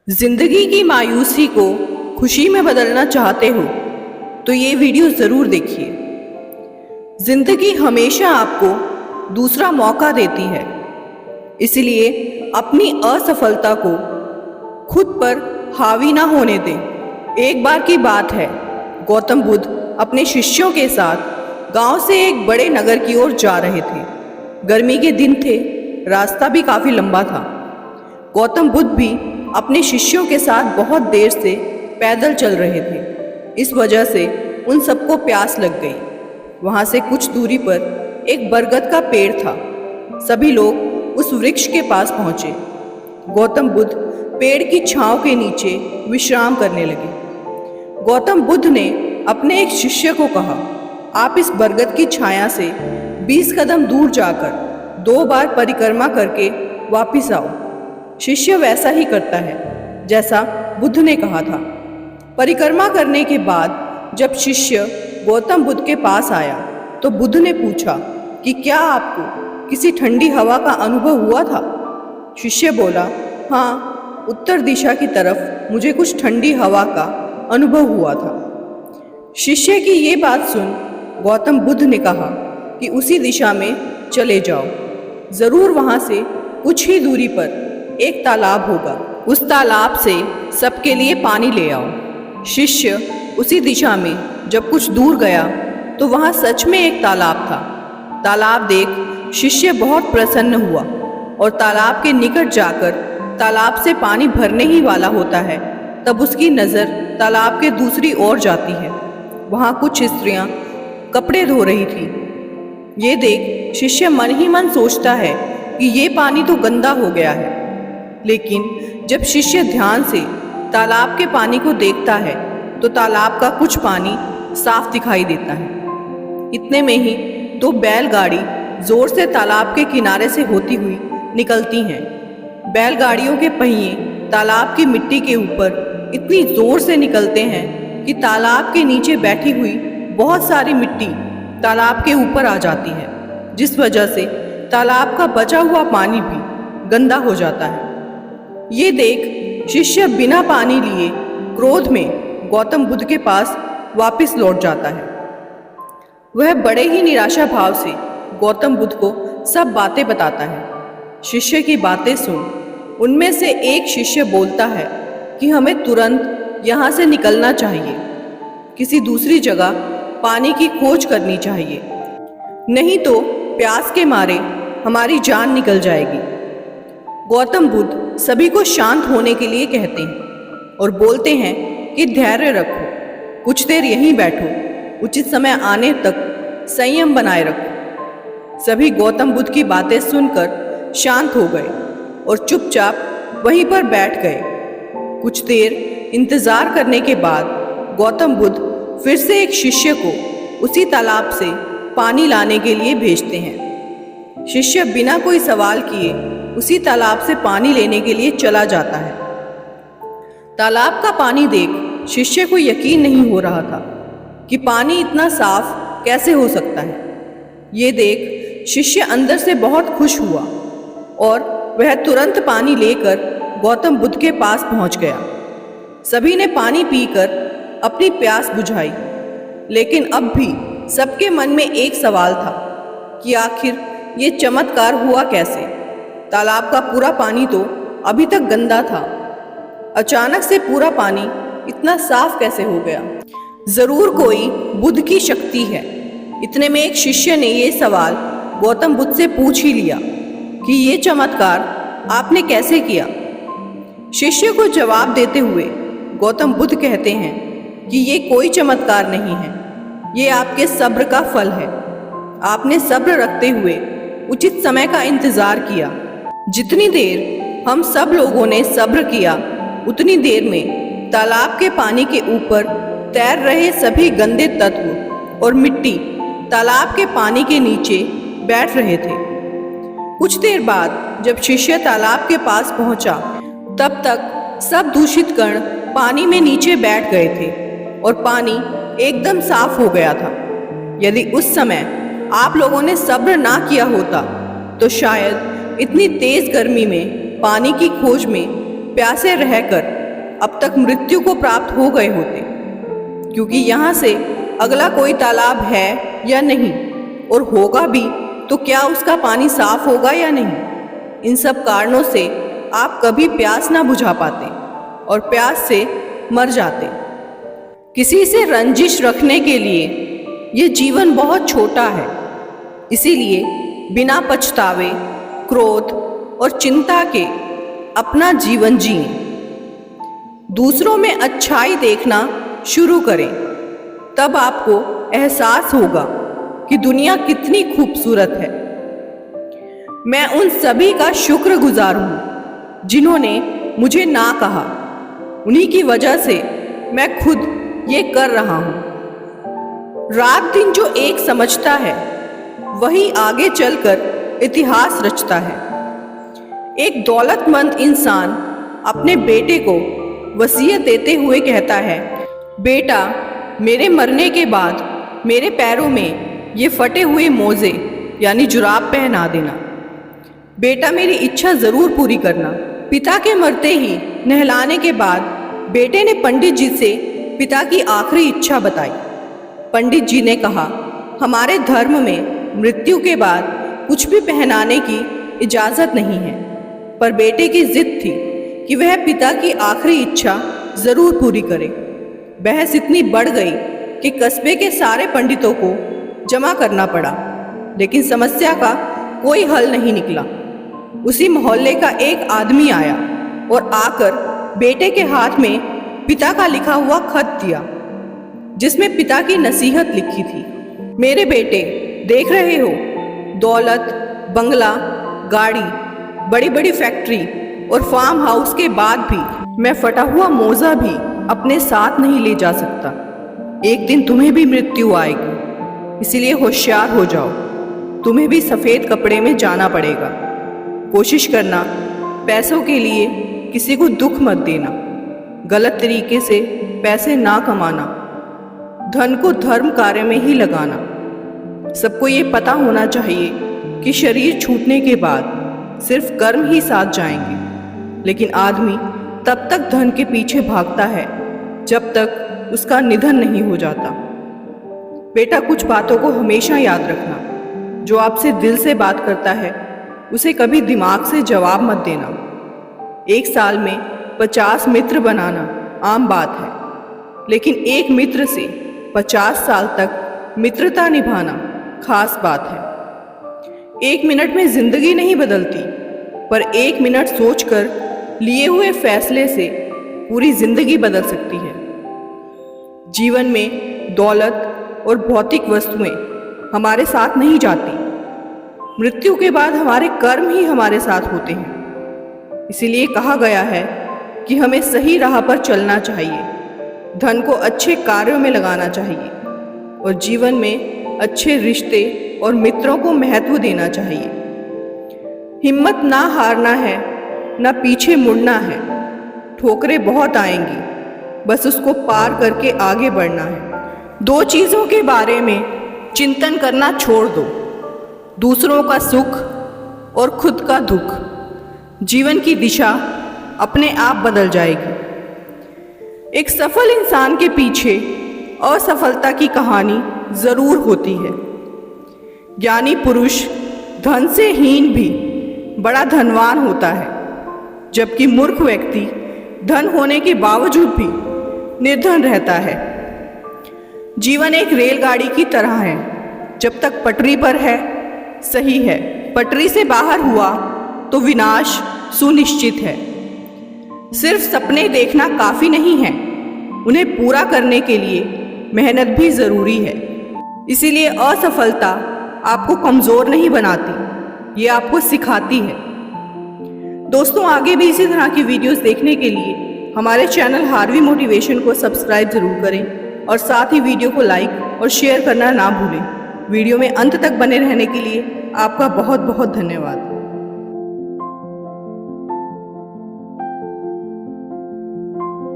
जिंदगी की मायूसी को खुशी में बदलना चाहते हो तो ये वीडियो ज़रूर देखिए। जिंदगी हमेशा आपको दूसरा मौका देती है, इसलिए अपनी असफलता को खुद पर हावी ना होने दें। एक बार की बात है, गौतम बुद्ध अपने शिष्यों के साथ गांव से एक बड़े नगर की ओर जा रहे थे। गर्मी के दिन थे, रास्ता भी काफ़ी लंबा था। गौतम बुद्ध भी अपने शिष्यों के साथ बहुत देर से पैदल चल रहे थे। इस वजह से उन सबको प्यास लग गई। वहाँ से कुछ दूरी पर एक बरगद का पेड़ था। सभी लोग उस वृक्ष के पास पहुँचे। गौतम बुद्ध पेड़ की छांव के नीचे विश्राम करने लगे। गौतम बुद्ध ने अपने एक शिष्य को कहा, आप इस बरगद की छाया से 20 कदम दूर जाकर 2 बार परिक्रमा करके वापिस आओ। शिष्य वैसा ही करता है जैसा बुद्ध ने कहा था। परिक्रमा करने के बाद जब शिष्य गौतम बुद्ध के पास आया तो बुद्ध ने पूछा कि क्या आपको किसी ठंडी हवा का अनुभव हुआ था? शिष्य बोला, हाँ, उत्तर दिशा की तरफ मुझे कुछ ठंडी हवा का अनुभव हुआ था। शिष्य की ये बात सुन गौतम बुद्ध ने कहा कि उसी दिशा में चले जाओ, ज़रूर वहाँ से कुछ ही दूरी पर एक तालाब होगा। उस तालाब से सबके लिए पानी ले आओ। शिष्य उसी दिशा में जब कुछ दूर गया तो वहाँ सच में एक तालाब था। तालाब देख शिष्य बहुत प्रसन्न हुआ और तालाब के निकट जाकर तालाब से पानी भरने ही वाला होता है तब उसकी नज़र तालाब के दूसरी ओर जाती है। वहाँ कुछ स्त्रियाँ कपड़े धो रही थी। ये देख शिष्य मन ही मन सोचता है कि ये पानी तो गंदा हो गया है। लेकिन जब शिष्य ध्यान से तालाब के पानी को देखता है तो तालाब का कुछ पानी साफ दिखाई देता है। इतने में ही 2 बैलगाड़ी जोर से तालाब के किनारे से होती हुई निकलती हैं। बैलगाड़ियों के पहिए तालाब की मिट्टी के ऊपर इतनी जोर से निकलते हैं कि तालाब के नीचे बैठी हुई बहुत सारी मिट्टी तालाब के ऊपर आ जाती है, जिस वजह से तालाब का बचा हुआ पानी भी गंदा हो जाता है। ये देख शिष्य बिना पानी लिए क्रोध में गौतम बुद्ध के पास वापस लौट जाता है। वह बड़े ही निराशा भाव से गौतम बुद्ध को सब बातें बताता है। शिष्य की बातें सुन उनमें से एक शिष्य बोलता है कि हमें तुरंत यहाँ से निकलना चाहिए, किसी दूसरी जगह पानी की खोज करनी चाहिए, नहीं तो प्यास के मारे हमारी जान निकल जाएगी। गौतम बुद्ध सभी को शांत होने के लिए कहते हैं और बोलते हैं कि धैर्य रखो, कुछ देर यहीं बैठो, उचित समय आने तक संयम बनाए रखो। सभी गौतम बुद्ध की बातें सुनकर शांत हो गए और चुपचाप वहीं पर बैठ गए। कुछ देर इंतजार करने के बाद गौतम बुद्ध फिर से एक शिष्य को उसी तालाब से पानी लाने के लिए भेजते हैं। शिष्य बिना कोई सवाल किए उसी तालाब से पानी लेने के लिए चला जाता है। तालाब का पानी देख शिष्य को यकीन नहीं हो रहा था कि पानी इतना साफ कैसे हो सकता है। ये देख शिष्य अंदर से बहुत खुश हुआ और वह तुरंत पानी लेकर गौतम बुद्ध के पास पहुंच गया। सभी ने पानी पीकर अपनी प्यास बुझाई, लेकिन अब भी सबके मन में एक सवाल था कि आखिर ये चमत्कार हुआ कैसे? तालाब का पूरा पानी तो अभी तक गंदा था, अचानक से पूरा पानी इतना साफ कैसे हो गया? जरूर कोई बुद्ध की शक्ति है। इतने में एक शिष्य ने ये सवाल गौतम बुद्ध से पूछ ही लिया कि ये चमत्कार आपने कैसे किया? शिष्य को जवाब देते हुए गौतम बुद्ध कहते हैं कि ये कोई चमत्कार नहीं है, ये आपके सब्र का फल है। आपने सब्र रखते हुए उचित समय का इंतजार किया। जितनी देर हम सब लोगों ने सब्र किया, उतनी देर में तालाब के पानी के ऊपर तैर रहे सभी गंदे तत्व और मिट्टी तालाब के पानी के नीचे बैठ रहे थे। कुछ देर बाद जब शिष्य तालाब के पास पहुंचा, तब तक सब दूषित कण पानी में नीचे बैठ गए थे और पानी एकदम साफ हो गया था। यदि उस समय आप लोगों ने सब्र ना किया होता तो शायद इतनी तेज गर्मी में पानी की खोज में प्यासे रहकर अब तक मृत्यु को प्राप्त हो गए होते, क्योंकि यहाँ से अगला कोई तालाब है या नहीं, और होगा भी तो क्या उसका पानी साफ होगा या नहीं। इन सब कारणों से आप कभी प्यास ना बुझा पाते और प्यास से मर जाते। किसी से रंजिश रखने के लिए ये जीवन बहुत छोटा है, इसीलिए बिना पछतावे, क्रोध और चिंता के अपना जीवन जिएं। दूसरों में अच्छाई देखना शुरू करें, तब आपको एहसास होगा कि दुनिया कितनी खूबसूरत है। मैं उन सभी का शुक्रगुजार हूँ जिन्होंने मुझे ना कहा। उन्हीं की वजह से मैं खुद ये कर रहा हूँ। रात दिन जो एक समझता है वही आगे चलकर इतिहास रचता है। एक दौलतमंद इंसान अपने बेटे को वसीयत देते हुए कहता है, बेटा, मेरे मरने के बाद मेरे पैरों में ये फटे हुए मोजे यानी जुराब पहना देना। बेटा, मेरी इच्छा ज़रूर पूरी करना। पिता के मरते ही नहलाने के बाद बेटे ने पंडित जी से पिता की आखिरी इच्छा बताई। पंडित जी ने कहा, हमारे धर्म में मृत्यु के बाद कुछ भी पहनाने की इजाज़त नहीं है, पर बेटे की जिद थी कि वह पिता की आखिरी इच्छा ज़रूर पूरी करे। बहस इतनी बढ़ गई कि कस्बे के सारे पंडितों को जमा करना पड़ा, लेकिन समस्या का कोई हल नहीं निकला। उसी मोहल्ले का एक आदमी आया और आकर बेटे के हाथ में पिता का लिखा हुआ खत दिया, जिसमें पिता की नसीहत लिखी थी। मेरे बेटे, देख रहे हो, दौलत, बंगला, गाड़ी, बड़ी बड़ी फैक्ट्री और फार्म हाउस के बाद भी मैं फटा हुआ मोजा भी अपने साथ नहीं ले जा सकता। एक दिन तुम्हें भी मृत्यु आएगी, इसीलिए होशियार हो जाओ। तुम्हें भी सफ़ेद कपड़े में जाना पड़ेगा। कोशिश करना, पैसों के लिए किसी को दुख मत देना, गलत तरीके से पैसे ना कमाना, धन को धर्म कार्य में ही लगाना। सबको ये पता होना चाहिए कि शरीर छूटने के बाद सिर्फ कर्म ही साथ जाएंगे, लेकिन आदमी तब तक धन के पीछे भागता है जब तक उसका निधन नहीं हो जाता। बेटा, कुछ बातों को हमेशा याद रखना। जो आपसे दिल से बात करता है उसे कभी दिमाग से जवाब मत देना। एक साल में 50 मित्र बनाना आम बात है, लेकिन एक मित्र से 50 साल तक मित्रता निभाना खास बात है। एक मिनट में जिंदगी नहीं बदलती, पर एक मिनट सोचकर लिए हुए फैसले से पूरी जिंदगी बदल सकती है। जीवन में दौलत और भौतिक वस्तुएं हमारे साथ नहीं जाती। मृत्यु के बाद हमारे कर्म ही हमारे साथ होते हैं। इसीलिए कहा गया है कि हमें सही राह पर चलना चाहिए, धन को अच्छे कार्यों में लगाना चाहिए और जीवन में अच्छे रिश्ते और मित्रों को महत्व देना चाहिए। हिम्मत ना हारना है, ना पीछे मुड़ना है। ठोकरें बहुत आएंगी, बस उसको पार करके आगे बढ़ना है। 2 चीज़ों के बारे में चिंतन करना छोड़ दो, दूसरों का सुख और खुद का दुख। जीवन की दिशा अपने आप बदल जाएगी। एक सफल इंसान के पीछे असफलता की कहानी ज़रूर होती है। ज्ञानी पुरुष धन से हीन भी बड़ा धनवान होता है, जबकि मूर्ख व्यक्ति धन होने के बावजूद भी निर्धन रहता है। जीवन एक रेलगाड़ी की तरह है, जब तक पटरी पर है सही है, पटरी से बाहर हुआ तो विनाश सुनिश्चित है। सिर्फ सपने देखना काफ़ी नहीं है, उन्हें पूरा करने के लिए मेहनत भी ज़रूरी है। इसीलिए असफलता आपको कमज़ोर नहीं बनाती, ये आपको सिखाती है। दोस्तों, आगे भी इसी तरह की वीडियोस देखने के लिए हमारे चैनल हार्वी मोटिवेशन को सब्सक्राइब ज़रूर करें और साथ ही वीडियो को लाइक और शेयर करना ना भूलें। वीडियो में अंत तक बने रहने के लिए आपका बहुत बहुत धन्यवाद।